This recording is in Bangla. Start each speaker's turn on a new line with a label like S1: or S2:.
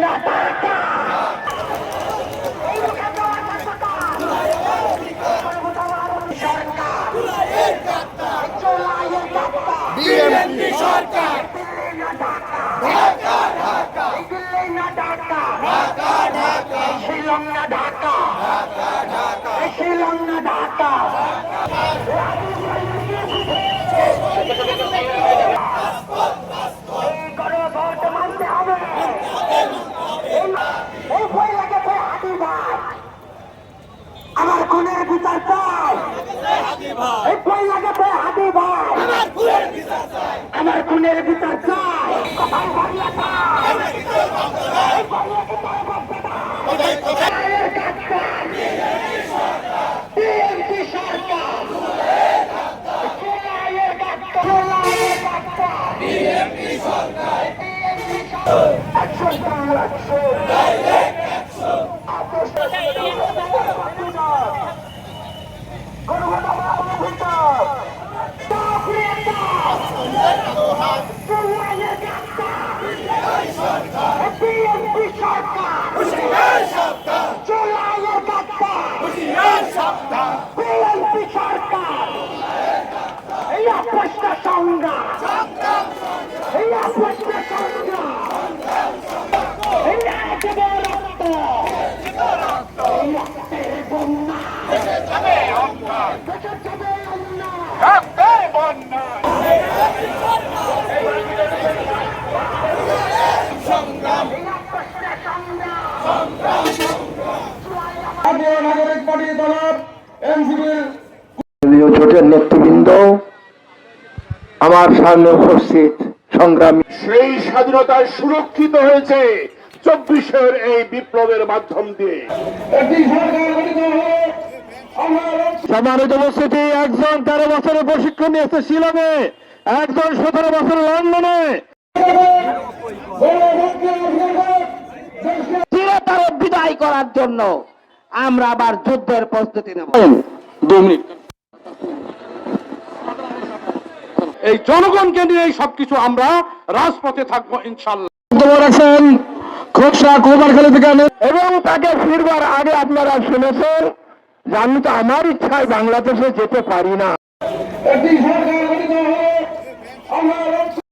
S1: না টাকা
S2: বিএনপি সরকার
S1: ঢাকা ঢাকা দিল্লি না ঢাকা
S2: ঢাকা ঢাকা
S1: শিলং না ঢাকা
S2: ঢাকা ঢাকা
S1: শিলং না ঢাকা ভোট মানতে হবে এই ভয় লাগে হাতি ভাই আমার খুনের বিচার চাই এই ভয় লাগে হাতি ভাই আমার খুনের বিচার চাই কোথায় ভাবলা বিএনপি সরকার
S2: বিএনপি সরকার
S1: বিএনপি সরকার চোলাইয়ের গাদ্দার বিএনপি সরকার এই আপসটা সংগ্রাম এই আপসটা সংগ্রাম এই আজীবন রক্ত এই রক্তের বন্যা দেশে যাবে অন্যায়
S3: নাগরিক পার্টি দল এনসিপির
S4: জোটের নেতৃবৃন্দ, আমার সামনে উপস্থিত সংগ্রামী,
S5: সেই স্বাধীনতা সুরক্ষিত হয়েছে 24-এর এই বিপ্লবের মাধ্যম দিয়ে।
S3: একটি সরকার গঠিত হলো।
S4: সম্মানিত উপস্থিতি, একজন 13 বছরের প্রশিক্ষণ নিয়েছে শিলংয়ে, একজন 17 বছর লন্ডনে, চিরতরে বিদায় করার জন্য আমরা আবার যুদ্ধের প্রস্তুতি নেব। 2 মিনিট।
S5: এই জনগণকে নিয়ে সবকিছু আমরা রাজপথে থাকবো ইনশাল্লাহ।
S4: এবং তাকে ফিরবার আগে আপনারা শুনেছেন যে আমি তো আমার ইচ্ছায় বাংলাদেশে যেতে পারি না।
S3: একটি সরকার